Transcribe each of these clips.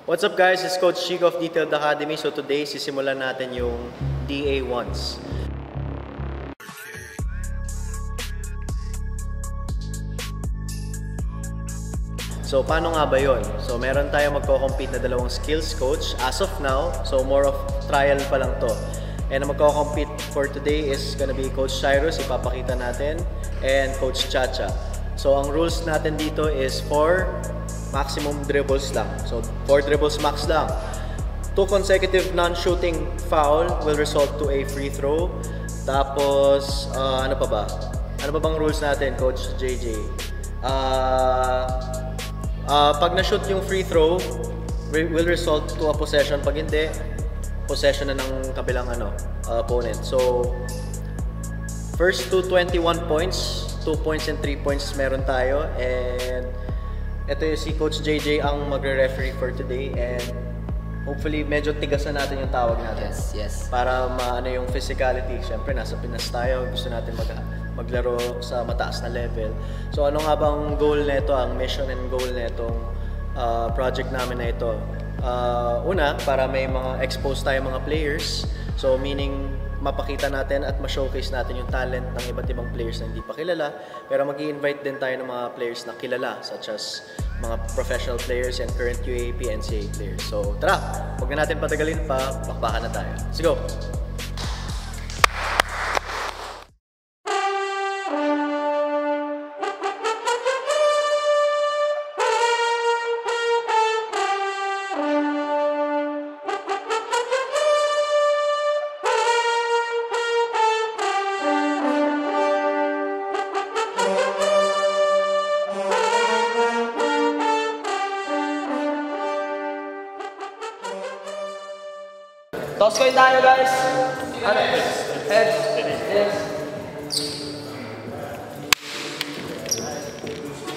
What's up guys, it's Coach Chico of Detailed Academy. So today, sisimulan natin yung DA1s. So paano nga ba yun? So meron tayong magko-compete na dalawang skills coach as of now. So more of trial pa lang to. And ang magko-compete for today is gonna be Coach Cyrus, ipapakita natin, and Coach Chacha. So ang rules natin dito is 4 maximum dribbles lang. So 4 dribbles max lang. 2 consecutive non-shooting foul will result to a free throw. Tapos ano pa ba? Ano pa bang rules natin, Coach JJ? Pag na-shoot yung free throw, will result to a possession. Pag hindi, possession na ng kabilang opponent. So, first to 21 points, 2 points and 3 points meron tayo. And ito yung si Coach JJ ang magre-referee for today. And hopefully, medyo tigasan natin yung tawag natin. Yes. Para maano yung physicality. Siyempre, nasa Pinas tayo. Gusto natin maglaro sa mataas na level. So ano nga bang goal nito, ang mission and goal netong project namin na ito? Una, para may mga expose tayo mga players. So meaning mapakita natin at ma-showcase natin yung talent ng iba't ibang players na hindi pa kilala. Pero mag-i-invite din tayo ng mga players na kilala, such as mga professional players and current UAAP, NCAA players. So tara, huwag na natin patagalin pa, bakbakan na tayo. Let's go! Toss coin tayo, guys. Head. Yes.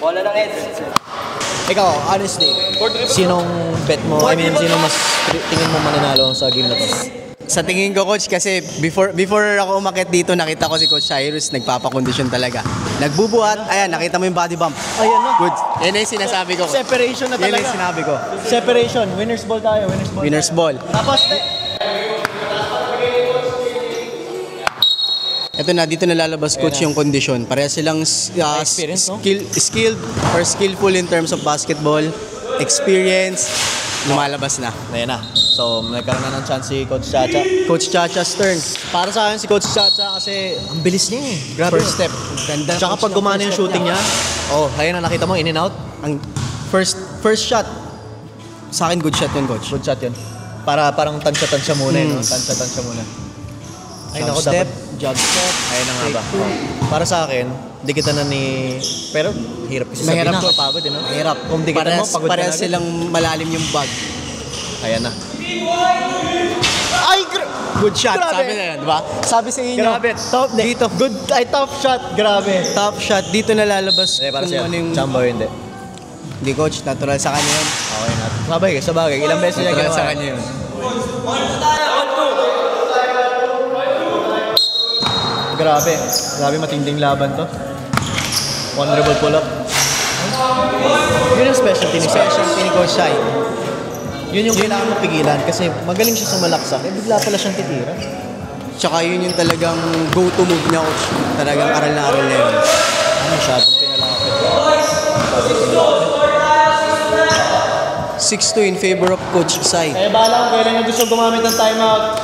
Bola ng head. Ikaw, honestly, sinong bet mo? I mean, sino mas tingin mo mananalo sa game na to? Sa tingin ko, Coach, kasi before ako umakyat dito, nakita ko si Coach Cyrus, nagpapakondisyon talaga. Nagbubuhat, ayan, nakita mo yung body bump. Ayan na. Good. Yan na yung sinasabi ko. Separation na talaga. Yan yung sinabi ko. Separation. Winners ball tayo. Winner's ball. Tapos, Ito na, dito nalalabas, Coach, yung condition. Pareha silang experience, no? skilled or skillful in terms of basketball. Experience, lumalabas na. ayan na. So, nagkaroon na ng chance si Coach Chacha. Coach Chacha's turn. Para sa akin si Coach Chacha kasi ang bilis niya eh. Grabe. First step. Ganda. Tsaka pag gumana yung shooting niya, ayun na, nakita mo, in and out. Ang first shot, sa akin good shot yun, Coach. Good shot yun. Parang tansya-tansya muna no? Tansya-tansya muna. Ay, Jump naku, step, dapat. jump step. Ayun na nga ba. Para sa akin, dikitan na ni... Pero, hirap kasi sabihin, Mahirap, nakakapagod no? Mahirap. Kung dikitan mo, pagod ka na Parehas agad. silang malalim yung bag. Ayan na. Ay, good shot. Grabe. Sabi na yan, di ba? Sabi sa inyo. Grabe. Dito. Good, top shot. Grabe. Top shot. Dito nalalabas Para kung siya, ano yung... Chamba o hindi. Hindi, Coach. Natural sa kanya yun. Okay na. Sabagay. Ilang beses niya Natural ginawa. sa kanya yun. Grabe matinding laban to. One dribble pull up. Yun ang specialty ni Coach Shai. Yun yung kailangan mo pigilan kasi magaling siya sa malaksak. Bigla pala siyang titira. Tsaka yun yung talagang go-to move niya, Coach. Talagang aral na yun. Masyadong pinalapit. 6-2 in favor of Coach Sai. Kaya bahala kung kailan niya gusto gumamit ng timeout.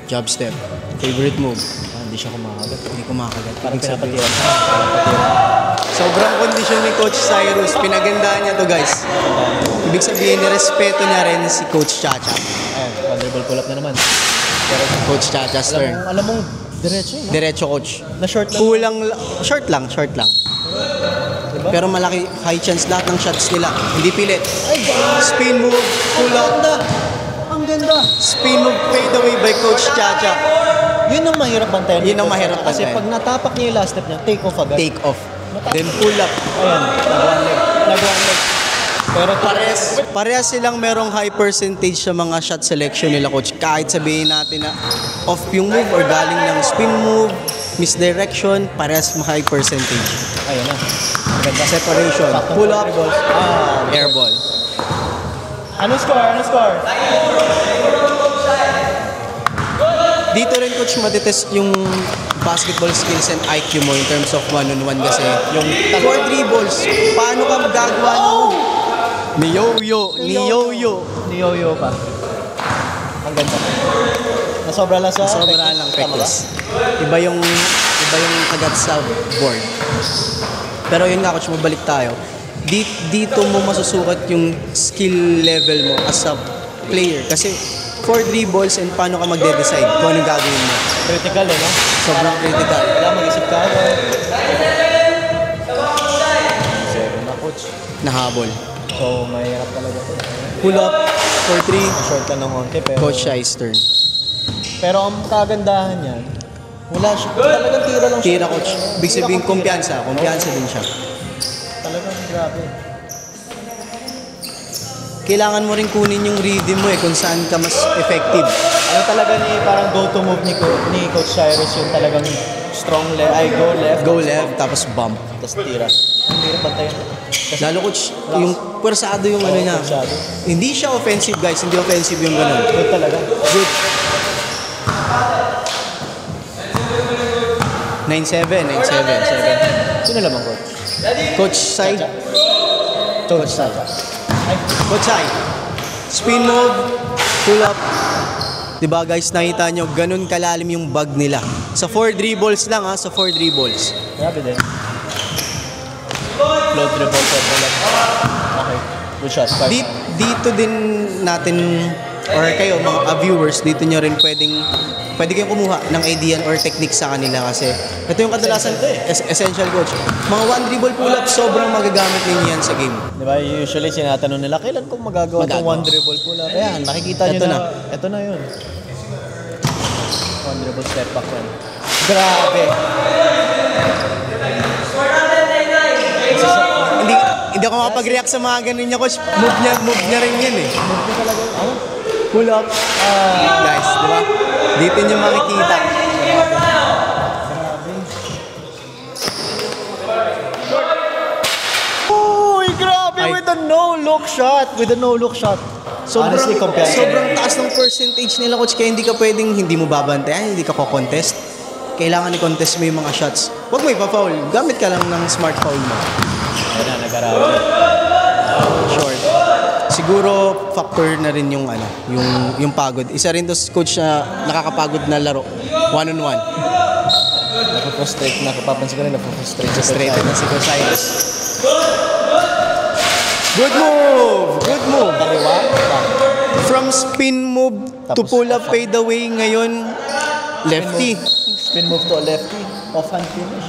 Jab step. Favorite move. Hindi siya kumakagat. Hindi kumakagat. Parang Ibig sabihin, pinapatira. sobrang kondisyon ni Coach Cyrus. Pinagandaan niya to, guys. Ibig sabihin, nirespeto niya rin si Coach Chacha. Ayun, one dribble pull up na naman. Pero Coach Chacha's turn. Alam mong diretso eh. Diretso, Coach. Na short lang. Kulang, short lang. Diba? Pero malaki, high chance lahat ng shots nila. Hindi pilit. Spin move, pull out. Ang ganda. Spin move, fade away by Coach Chacha. Yun ang mahirap bantayan. Yun ang mahirap Kasi bantayan. pag natapak niya yung last step niya, take off agad. Take off. Then pull up. Ayan, nag-one leg. Pero Parehas silang merong high percentage sa mga shot selection nila, Coach. Kahit sabihin natin na off yung move or galing ng spin move, misdirection, parehas high percentage. ayun na. Separation. Pull up, air ball. Anong score? Anong score? Dito rin coach matitest yung basketball skills and IQ mo in terms of one-on-one kasi yung for dribbles, paano ka magagawa ng Niyoyo pa. Ang ganda. Nasobra lang sa sobra lang reckless. Iba yung kagat sa board. Pero yun nga coach, mabalik tayo. Dito mo masusukat yung skill level mo as a player kasi for dribbles and paano ka magde-decide kung anong gagawin mo. Critical eh, no? Sobrang critical. Kailangan mag-isip ka. Zero na, coach. Nahabol. So, mahirap talaga ito. Pull up for 3. Short ka ng konti, pero... Coach Shai's turn. Pero ang kagandahan niyan, wala siya. Talagang tira lang siya. Tira coach. Big sabihin kumpiyansa. Kumpiyansa din siya. Talagang grabe. Kailangan mo rin kunin yung rhythm mo kung saan ka mas effective. Ano talaga parang go-to move ni Coach Cyrus yung talagang strong left, Go left, tapos bump. tapos tira. Ang hirap bantayan. Lalo coach, yung pwersado yung ano niya. Pwersado. Hindi siya offensive guys, hindi offensive yung ganun. Good talaga. Good. 9-7. Sino naman, Coach? Coach Sai. Coach Sacha. Coach Sai. Spin move, pull up. Diba guys, nakita nyo, ganun kalalim yung bag nila. Sa 4 dribbles lang sa 4 dribbles. Grabe din. Float dribble, shot ball. Okay. Good shot. Dito din natin, or kayo mga viewers, dito nyo rin pwede kayong kumuha ng idea or technique sa kanila kasi ito yung kadalasan essential coach. Mga 1 dribble pull-up, sobrang magagamit ninyo yan sa game. Diba, usually sinatanong nila, kailan kong magagawa itong 1 dribble pull-up? Ayan, nakikita nyo na. Ito na yun. 1 dribble step back yan. Grabe. Hindi ako makapag-react sa mga ganun niya coach. Move niya rin yan eh. Move ko talaga. Ano? Pull up. Guys, di ba? Dito nyo makikita. Uy, grabe! With a no-look shot! With a no-look shot. Honestly, Sobrang taas ng percentage nila coach kaya hindi ka pwedeng hindi mo babantayan, hindi ka ko-contest. Kailangan i-contest mo yung mga shots. Huwag mo ipa-foul. Gamit ka lang ng smart foul mo. Ayan na, nag-araw. Short. Siguro factor na rin yung yung pagod. Isa rin to coach na nakakapagod na laro. One-on-one. Napaprostrate, napapansin ko rin, napaprostrate. Frustrated na si Coach Cyrus. Good move! Good move! From spin move to pull up fade away ngayon, lefty. Spin move to a lefty. Off-hand finish.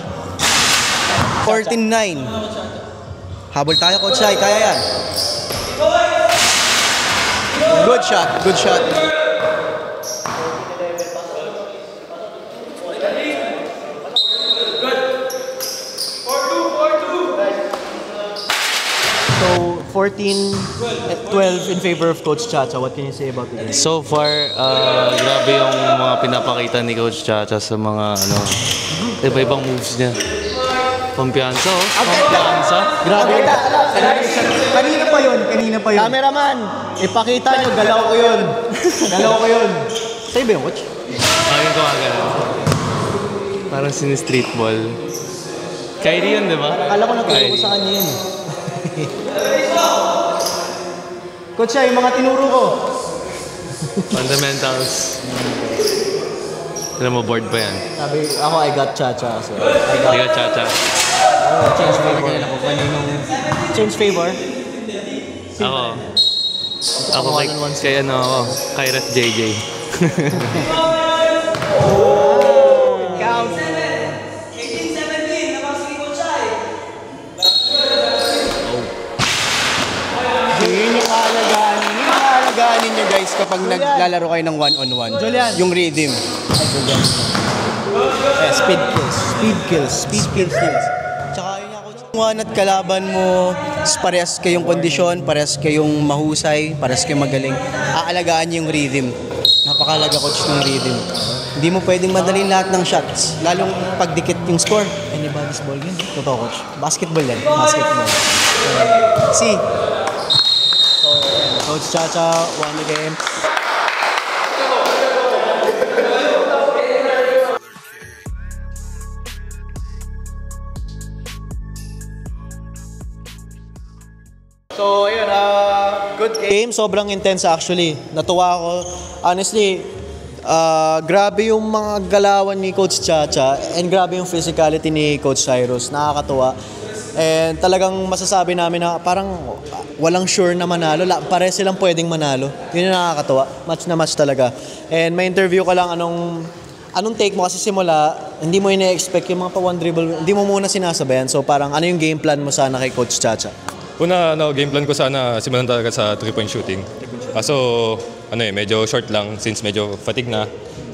14-9. Habol tayo, Coach Sai. Kaya yan. Good shot. Good shot. So, 14-12 in favor of Coach Chacha. What can you say about the game? So far, grabe yung mga pinapakita ni Coach Chacha sa mga iba-ibang moves niya. Kumpiyansa, kumpiyansa. Grabe. Kanina pa yun. Cameraman, ipakita nyo, galaw ko yun. Sa'yo ba yung coach? Yung gumagano. Parang street ball. Kyrie yun, di ba? Akala ko naturo ko sa kanya yun. Coach Sai, yung mga tinuro ko. Fundamentals. Alam mo, board pa yan. Sabi, ako, I got Chacha. So, Hindi ka Chacha. change favor. Change favor? Ako kay Ref JJ. Yun yung kaalagaan ninyo guys kapag naglalaro kayo ng one-on-one. Julian. Yung rhythm. Speed kills. Tsaka yun nga coach. One at kalaban mo, parehas kayong kondisyon, parehas kayong mahusay, parehas kayong magaling. Aalagaan yung rhythm. Napakalaga coach ng rhythm. Hindi mo pwedeng madalin lahat ng shots, lalong pagdikit yung score. Anybody's ball game. Totoo coach. Basketball yan. Basketball. See, Coach Chacha won the game. So, ayun, good game. Game sobrang intense actually. Natuwa ako. Honestly, grabe yung mga galawan ni Coach Chacha and grabe yung physicality ni Coach Cyrus. Nakakatuwa. And talagang masasabi namin na parang walang sure na manalo. Pare silang pwedeng manalo. Yun yung nakakatuwa. Match na match talaga. And may interview ka lang anong take mo kasi simula, hindi mo ina-expect yung mga pa-one dribble. Hindi mo muna sinasabayan. So parang ano yung game plan mo sana kay Coach Chacha? Una, game plan ko sana simulan talaga sa 3-point shooting. Kaso, medyo short lang since medyo fatigue na.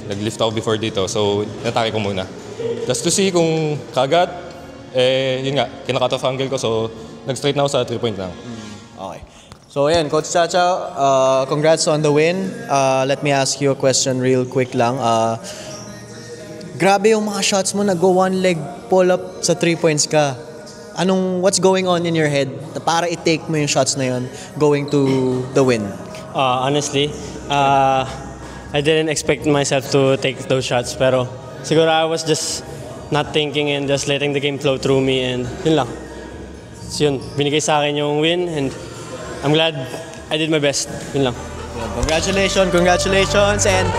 Nag-lift ako before dito, so natake ko muna. Just to see kung kagat, yun nga, kinakat off angle ko, so nag-straight na ako sa 3-point lang. Okay. So ayan, Coach Chacha, congrats on the win. Let me ask you a question real quick lang. Grabe yung mga shots mo, nag-go one leg pull-up sa 3 points ka. What's going on in your head para i-take mo yung shots na yun going to the win? Honestly, I didn't expect myself to take those shots, pero siguro I was just not thinking and just letting the game flow through me, and yun lang. So yun, binigay sa akin yung win and I'm glad I did my best. Yun lang. Congratulations, and